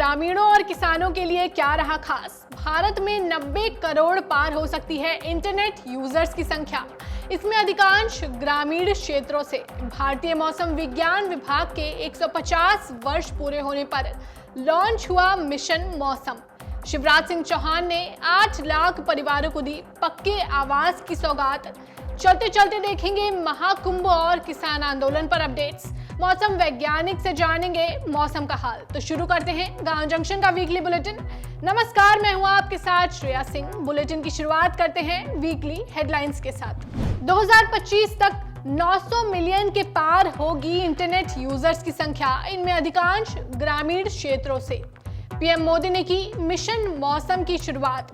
ग्रामीणों और किसानों के लिए क्या रहा खास? भारत में 90 करोड़ पार हो सकती है इंटरनेट यूजर्स की संख्या। इसमें अधिकांश ग्रामीण क्षेत्रों से। भारतीय मौसम विज्ञान विभाग के 150 वर्ष पूरे होने पर लॉन्च हुआ मिशन मौसम। शिवराज सिंह चौहान ने 8 लाख परिवारों को दी पक्के आवास की सौगात। चलते चलते देखेंगे महाकुंभ और किसान आंदोलन पर अपडेट्स। मौसम वैज्ञानिक से जानेंगे मौसम का हाल। तो शुरू करते हैं गांव जंक्शन का वीकली बुलेटिन। नमस्कार, मैं हूं आपके साथ श्रेया सिंह। बुलेटिन की शुरुआत करते हैं वीकली हेडलाइंस के साथ। 2025 तक 900 मिलियन के पार होगी इंटरनेट यूजर्स की संख्या। इनमें अधिकांश ग्रामीण क्षेत्रों से। पीएम मोदी ने की मिशन मौसम की शुरुआत।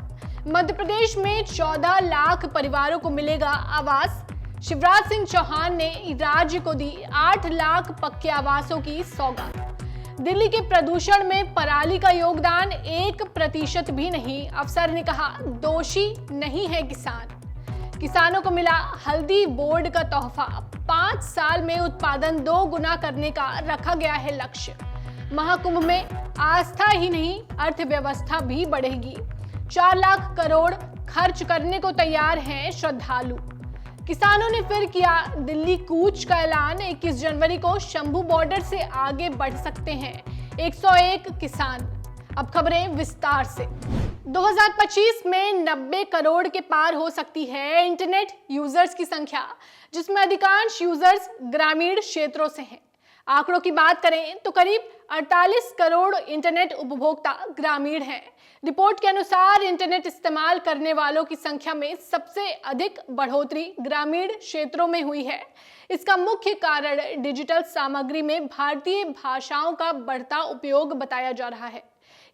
मध्य प्रदेश में 14 लाख परिवारों को मिलेगा आवास। शिवराज सिंह चौहान ने राज्य को दी 8 लाख पक्के आवासों की सौगात। दिल्ली के प्रदूषण में पराली का योगदान 1% भी नहीं। अफसर ने कहा दोषी नहीं है किसान। किसानों को मिला हल्दी बोर्ड का तोहफा। 5 साल में उत्पादन 2 गुना करने का रखा गया है लक्ष्य। महाकुंभ में आस्था ही नहीं, अर्थव्यवस्था भी बढ़ेगी। 4 लाख करोड़ खर्च करने को तैयार हैं श्रद्धालु। किसानों ने फिर किया दिल्ली कूच का ऐलान। 21 जनवरी को शंभू बॉर्डर से आगे बढ़ सकते हैं 101 किसान। अब खबरें विस्तार से। 2025 में 90 करोड़ के पार हो सकती है इंटरनेट यूजर्स की संख्या, जिसमें अधिकांश यूजर्स ग्रामीण क्षेत्रों से हैं। आंकड़ों की बात करें तो करीब 48 करोड़ इंटरनेट उपभोक्ता ग्रामीण हैं। रिपोर्ट के अनुसार इंटरनेट इस्तेमाल करने वालों की संख्या में सबसे अधिक बढ़ोतरी ग्रामीण क्षेत्रों में हुई है। इसका मुख्य कारण डिजिटल सामग्री में भारतीय भाषाओं का बढ़ता उपयोग बताया जा रहा है।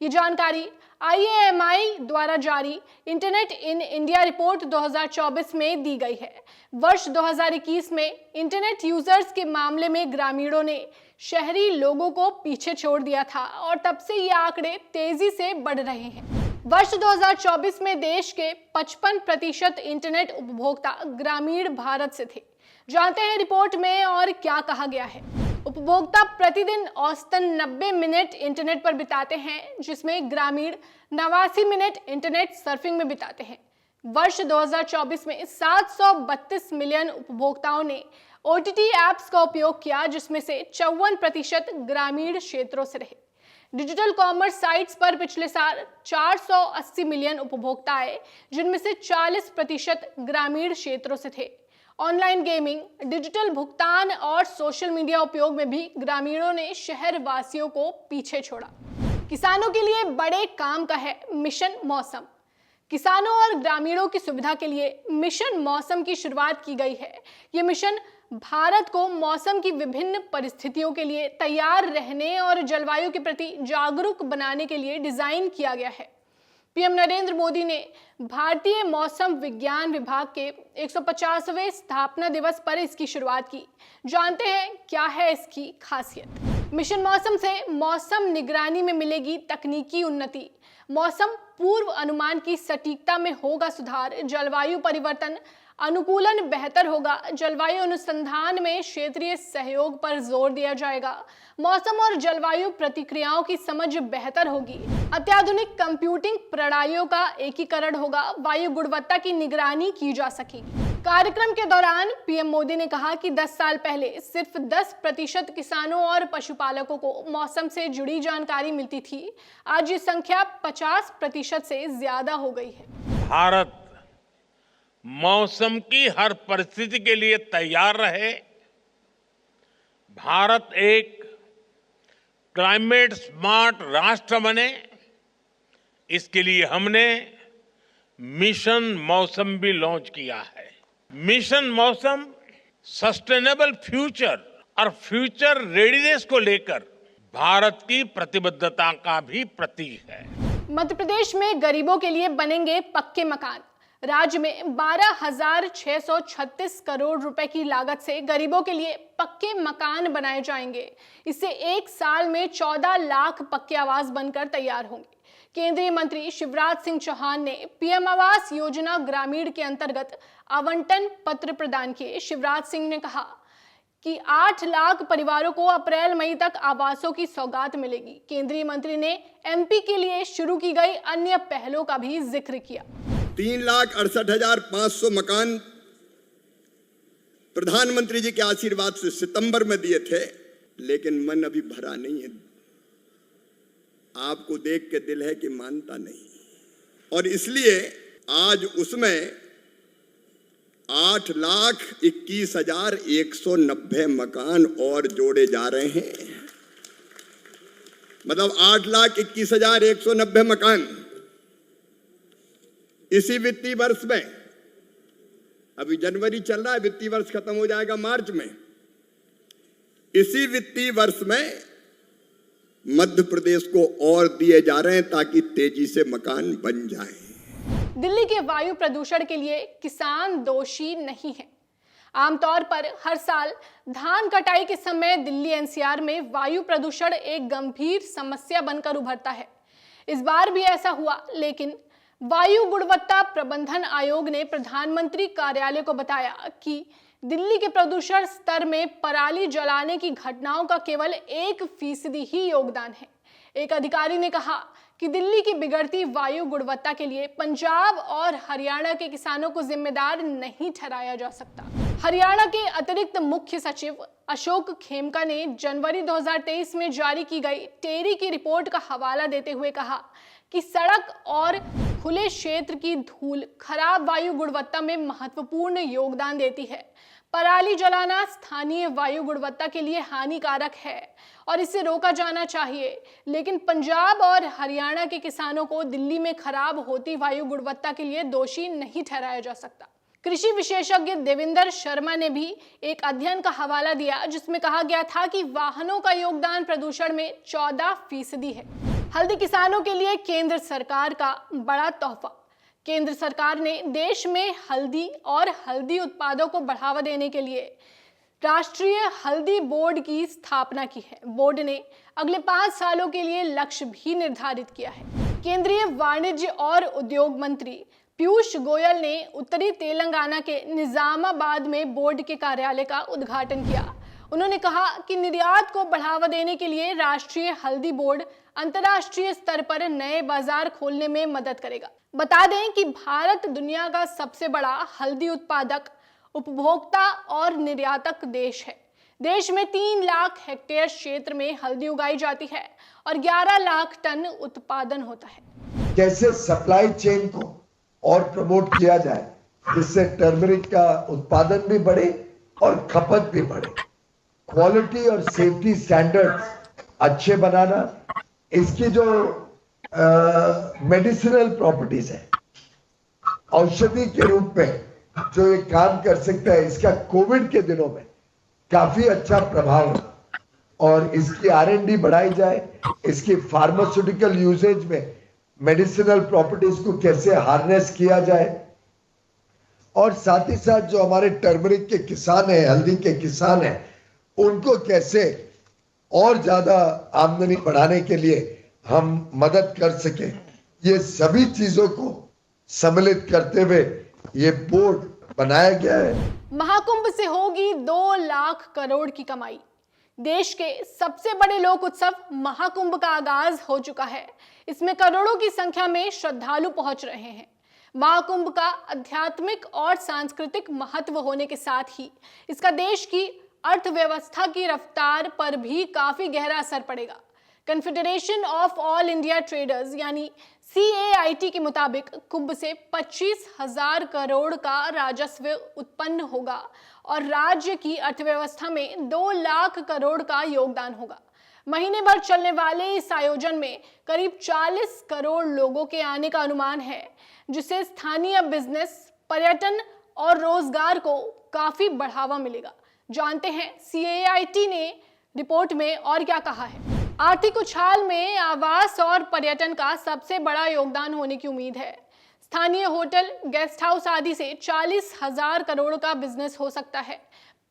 ये जानकारी IAMI द्वारा जारी इंटरनेट इन इंडिया रिपोर्ट 2024 में दी गई है। वर्ष 2021 में इंटरनेट यूजर्स के मामले में ग्रामीणों ने शहरी लोगों को पीछे छोड़ दिया था और तब से ये आंकड़े तेजी से बढ़ रहे हैं। वर्ष 2024 में देश के 55% इंटरनेट उपभोक्ता ग्रामीण भारत से थे। जानते हैं रिपोर्ट में और क्या कहा गया है। उपभोक्ता प्रतिदिन औसतन 90 मिनट इंटरनेट पर बिताते हैं, जिसमें ग्रामीण 89 मिनट इंटरनेट सर्फिंग में बिताते हैं। वर्ष 2024 में 732 मिलियन उपभोक्ताओं ने OTT ऐप्स का उपयोग किया, जिसमें से 54% ग्रामीण क्षेत्रों से रहे। डिजिटल कॉमर्स साइट्स पर पिछले साल 480 मिलियन उपभोक्ता आए, जिनमें से 40% ग्रामीण क्षेत्रों से थे। ऑनलाइन गेमिंग, डिजिटल भुगतान और सोशल मीडिया उपयोग में भी ग्रामीणों ने शहर वासियों को पीछे छोड़ा। किसानों के लिए बड़े काम का है मिशन मौसम। किसानों और ग्रामीणों की सुविधा के लिए मिशन मौसम की शुरुआत की गई है। ये मिशन भारत को मौसम की विभिन्न परिस्थितियों के लिए तैयार रहने और जलवायु के प्रति जागरूक बनाने के लिए डिजाइन किया गया है। पीएम नरेंद्र मोदी ने भारतीय मौसम विज्ञान विभाग के 150वें स्थापना दिवस पर इसकी शुरुआत की। जानते हैं क्या है इसकी खासियत। मिशन मौसम से मौसम निगरानी में मिलेगी तकनीकी उन्नति। मौसम पूर्व अनुमान की सटीकता में होगा सुधार। जलवायु परिवर्तन अनुकूलन बेहतर होगा। जलवायु अनुसंधान में क्षेत्रीय सहयोग पर जोर दिया जाएगा। मौसम और जलवायु प्रतिक्रियाओं की समझ बेहतर होगी। अत्याधुनिक कंप्यूटिंग प्रणालियों का एकीकरण होगा। वायु गुणवत्ता की निगरानी की जा सकेगी। कार्यक्रम के दौरान पीएम मोदी ने कहा कि 10 साल पहले सिर्फ 10% किसानों और पशुपालकों को मौसम से जुड़ी जानकारी मिलती थी। आज ये संख्या 50% से ज्यादा हो गई है। भारत मौसम की हर परिस्थिति के लिए तैयार रहे। भारत एक क्लाइमेट स्मार्ट राष्ट्र बने, इसके लिए हमने मिशन मौसम भी लॉन्च किया है। मिशन मौसम सस्टेनेबल फ्यूचर और फ्यूचर रेडीनेस को लेकर भारत की प्रतिबद्धता का भी प्रतीक है। मध्य प्रदेश में गरीबों के लिए बनेंगे पक्के मकान। राज्य में 12,636 करोड़ रुपए की लागत से गरीबों के लिए पक्के मकान बनाए जाएंगे। इससे 1 साल में 14 लाख पक्के आवास बनकर तैयार होंगे। केंद्रीय मंत्री शिवराज सिंह चौहान ने पीएम आवास योजना ग्रामीण के अंतर्गत आवंटन पत्र प्रदान किए। शिवराज सिंह ने कहा कि 8 लाख परिवारों को अप्रैल मई तक आवासों की सौगात मिलेगी। केंद्रीय मंत्री ने एमपी के लिए शुरू की गई अन्य पहलों का भी जिक्र किया। 3,68,500 मकान प्रधानमंत्री जी के आशीर्वाद से सितंबर में दिए थे, लेकिन मन अभी भरा नहीं है। आपको देख के दिल है कि मानता नहीं, और इसलिए आज उसमें 8,21,190 मकान और जोड़े जा रहे हैं। मतलब 8,21,190 मकान इसी वित्तीय वर्ष में, अभी जनवरी चल रहा है, वित्तीय वर्ष खत्म हो जाएगा मार्च में, इसी वित्तीय वर्ष में मध्य प्रदेश को और दिए जा रहे हैं ताकि तेजी से मकान बन जाएं। दिल्ली के वायु प्रदूषण के लिए किसान दोषी नहीं है। आमतौर पर हर साल धान कटाई के समय दिल्ली एनसीआर में वायु प्रदूषण एक गंभीर समस्या बनकर उभरता है। इस बार भी ऐसा हुआ, लेकिन वायु गुणवत्ता प्रबंधन आयोग ने प्रधानमंत्री कार्यालय को बताया कि दिल्ली के प्रदूषण स्तर में पराली जलाने की घटनाओं का केवल 1% ही योगदान है। एक अधिकारी ने कहा कि दिल्ली की बिगड़ती वायु गुणवत्ता के लिए पंजाब और हरियाणा के किसानों को जिम्मेदार नहीं ठहराया जा सकता। हरियाणा के अतिरिक्त मुख्य सचिव अशोक खेमका ने जनवरी 2023 में जारी की गई टेरी की रिपोर्ट का हवाला देते हुए कहा कि सड़क और खुले क्षेत्र की धूल खराब वायु गुणवत्ता में महत्वपूर्ण योगदान देती है। पराली जलाना स्थानीय वायु गुणवत्ता के लिए हानिकारक है और इसे रोका जाना चाहिए, लेकिन पंजाब और हरियाणा के किसानों को दिल्ली में खराब होती वायु गुणवत्ता के लिए दोषी नहीं ठहराया जा सकता। कृषि विशेषज्ञ देवेंद्र शर्मा ने भी एक अध्ययन का हवाला दिया जिसमें कहा गया था कि वाहनों का योगदान प्रदूषण में 14% है। हल्दी किसानों के लिए केंद्र सरकार का बड़ा तोहफा। केंद्र सरकार ने देश में हल्दी और हल्दी उत्पादों को बढ़ावा देने के लिए राष्ट्रीय हल्दी बोर्ड की स्थापना की है। बोर्ड ने अगले 5 सालों के लिए लक्ष्य भी निर्धारित किया है। केंद्रीय वाणिज्य और उद्योग मंत्री पीयूष गोयल ने उत्तरी तेलंगाना के निजामाबाद में बोर्ड के कार्यालय का उद्घाटन किया। उन्होंने कहा कि निर्यात को बढ़ावा देने के लिए राष्ट्रीय हल्दी बोर्ड अंतर्राष्ट्रीय स्तर पर नए बाजार खोलने में मदद करेगा। बता दें कि भारत दुनिया का सबसे बड़ा हल्दी उत्पादक, उपभोक्ता और निर्यातक देश है। देश में 3 लाख हेक्टेयर क्षेत्र में हल्दी उगाई जाती है और 11 लाख टन उत्पादन होता है। कैसे सप्लाई चेन को और प्रमोट किया जाए जिससे टर्मरिक का उत्पादन भी बढ़े और खपत भी बढ़े। क्वालिटी और सेफ्टी स्टैंडर्ड्स अच्छे बनाना, इसकी जो मेडिसिनल प्रॉपर्टीज है, औषधि के रूप में जो ये काम कर सकता है, इसका कोविड के दिनों में काफी अच्छा प्रभाव है और इसकी R&D बढ़ाई जाए। इसकी फार्मास्यूटिकल यूजेज में मेडिसिनल प्रॉपर्टीज को कैसे हार्नेस किया जाए और साथ ही साथ जो हमारे टर्मरिक के किसान हैं, हल्दी के किसान हैं, उनको कैसे और ज्यादा आमदनी बढ़ाने के लिए हम मदद कर सके, ये सभी चीजों को सम्मिलित करते हुए ये बोर्ड बनाया गया है। महाकुंभ से होगी 2 लाख करोड़ की कमाई। देश के सबसे बड़े लोक उत्सव महाकुंभ का आगाज हो चुका है। इसमें करोड़ों की संख्या में श्रद्धालु पहुंच रहे हैं। महाकुंभ का आध्यात्मिक और सांस्कृतिक महत्व होने के साथ ही इसका देश की अर्थव्यवस्था की रफ्तार पर भी काफी गहरा असर पड़ेगा। Confederation of all India traders यानी CAIT के मुताबिक कुंभ से 25,000 करोड़ का राजस्व उत्पन्न होगा और राज्य की अर्थव्यवस्था में 2 लाख करोड़ का योगदान होगा। महीने भर चलने वाले इस आयोजन में करीब 40 करोड़ लोगों के आने का अनुमान है, जिससे स्थानीय बिजनेस, पर्यटन और रोजगार को काफी बढ़ावा मिलेगा। जानते हैं CAIT ने रिपोर्ट में और क्या कहा है। आर्थिक उछाल में आवास और पर्यटन का सबसे बड़ा योगदान होने की उम्मीद है। स्थानीय होटल, गेस्ट हाउस आदि से 40,000 करोड़ का बिजनेस हो सकता है।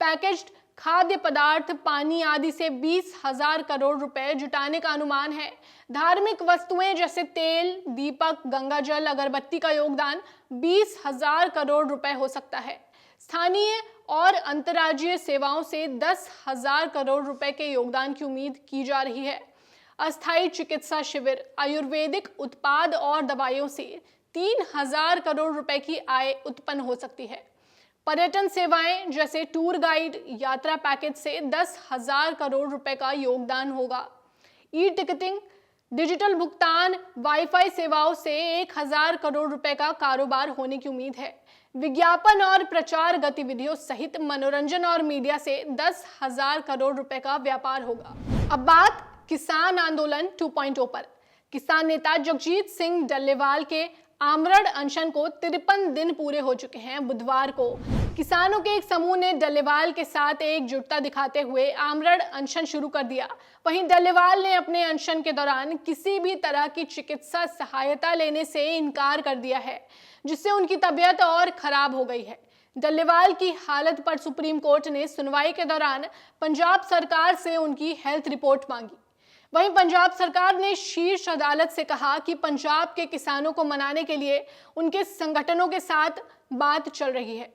पैकेज्ड खाद्य पदार्थ, पानी आदि से 20,000 करोड़ रुपए जुटाने का अनुमान है। धार्मिक वस्तुएं जैसे तेल, दीपक, गंगाजल, अगरबत्ती का योगदान 20,000 करोड़ रुपए हो सकता है। स्थानीय और अंतर्राज्यीय सेवाओं से 10,000 करोड़ रुपए के योगदान की उम्मीद की जा रही है। अस्थायी चिकित्सा शिविर, आयुर्वेदिक उत्पाद और दवाइयों से 3,000 करोड़ रुपए की आय उत्पन्न हो सकती है। पर्यटन सेवाएं जैसे टूर गाइड, यात्रा पैकेज से 10,000 करोड़ रुपए का योगदान होगा। ई टिकटिंग, डिजिटल भुगतान, वाईफाई सेवाओं से 1,000 करोड़ रुपए का कारोबार होने की उम्मीद है। विज्ञापन और प्रचार गतिविधियों सहित मनोरंजन और मीडिया से 10,000 करोड़ रुपए का व्यापार होगा। अब बात किसान आंदोलन 2.0 पर। किसान नेता जगजीत सिंह डल्लेवाल के आमरण अनशन को 53 दिन पूरे हो चुके हैं। बुधवार को किसानों के एक समूह ने डल्लेवाल के साथ एकजुटता दिखाते हुए आमरण अनशन शुरू कर दिया। वहीं डल्लेवाल ने अपने अनशन के दौरान किसी भी तरह की चिकित्सा सहायता लेने से इनकार कर दिया है, जिससे उनकी तबीयत और खराब हो गई है। डल्लेवाल की हालत पर सुप्रीम कोर्ट ने सुनवाई के दौरान पंजाब सरकार से उनकी हेल्थ रिपोर्ट मांगी। वहीं पंजाब सरकार ने शीर्ष अदालत से कहा कि पंजाब के किसानों को मनाने के लिए उनके संगठनों के साथ बात चल रही है।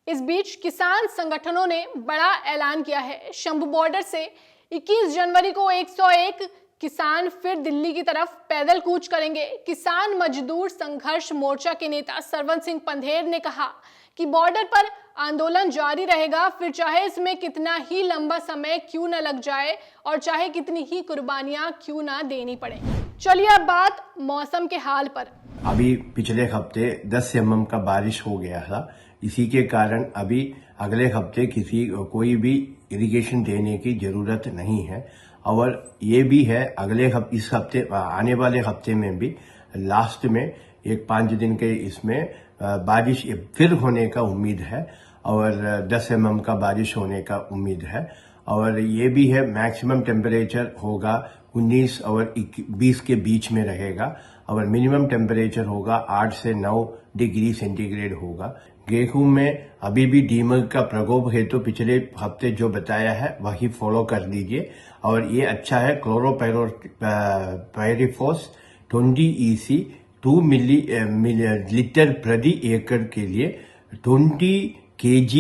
इस बीच किसान संगठनों ने बड़ा ऐलान किया है। शंभू बॉर्डर से 21 जनवरी को 101 किसान फिर दिल्ली की तरफ पैदल कूच करेंगे। किसान मजदूर संघर्ष मोर्चा के नेता सरवन सिंह पंधेर ने कहा कि बॉर्डर पर आंदोलन जारी रहेगा, फिर चाहे इसमें कितना ही लंबा समय क्यों न लग जाए और चाहे कितनी ही कुर्बानियां क्यों ना देनी पड़े। चलिए अब बात मौसम के हाल पर। अभी पिछले हफ्ते 10 mm का बारिश हो गया था। इसी के कारण अभी अगले हफ्ते कोई भी इरिगेशन देने की जरूरत नहीं है। और ये भी है इस हफ्ते आने वाले हफ्ते में भी लास्ट में एक 5 दिन के इसमें बारिश फिर होने का उम्मीद है और 10 mm का बारिश होने का उम्मीद है। और ये भी है मैक्सिमम टेम्परेचर होगा 19 और 20 के बीच में रहेगा और मिनिमम टेम्परेचर होगा 8 से 9 डिग्री सेंटीग्रेड होगा। गेहूं में अभी भी दीमक का प्रकोप है, तो पिछले हफ्ते जो बताया है वही फॉलो कर लीजिए। और ये अच्छा है, क्लोरोपाइरिफॉस 20 EC 2 मिलीलीटर प्रति एकड़ के लिए 20 kg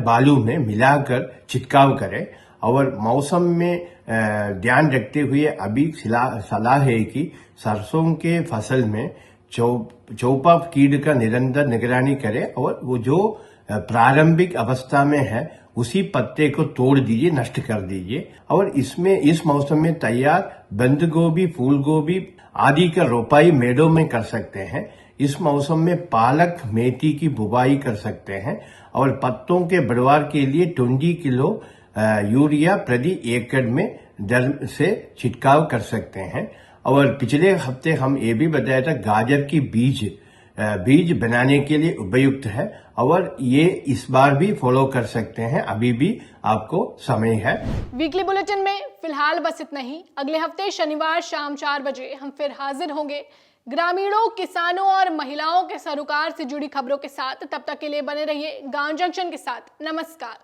बालू में मिलाकर छिड़काव करें। और मौसम में ध्यान रखते हुए अभी सलाह है कि सरसों के फसल में चौपा कीट का निरंतर निगरानी करें और वो जो प्रारंभिक अवस्था में है उसी पत्ते को तोड़ दीजिए, नष्ट कर दीजिए। और इस मौसम में तैयार बंद गोभी, फूल गोभी आदि का रोपाई मेड़ों में कर सकते हैं। इस मौसम में पालक, मेथी की बुवाई कर सकते हैं और पत्तों के बढ़वार के लिए 20 किलो यूरिया प्रति एकड़ में दर से छिड़काव कर सकते हैं। और पिछले हफ्ते हम ये भी बताया था गाजर की बीज बनाने के लिए उपयुक्त है और ये इस बार भी फॉलो कर सकते हैं, अभी भी आपको समय है। वीकली बुलेटिन में फिलहाल बस इतना ही। अगले हफ्ते शनिवार शाम 4 बजे हम फिर हाजिर होंगे ग्रामीणों, किसानों और महिलाओं के सरोकार से जुड़ी खबरों के साथ। तब तक के लिए बने रहिए गांव जंक्शन के साथ। नमस्कार।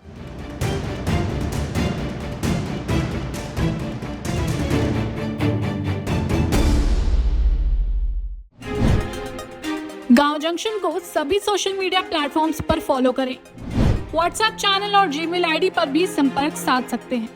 गांव जंक्शन को सभी सोशल मीडिया प्लेटफॉर्म्स पर फॉलो करें। व्हाट्सएप चैनल और जीमेल आईडी पर भी संपर्क साध सकते हैं।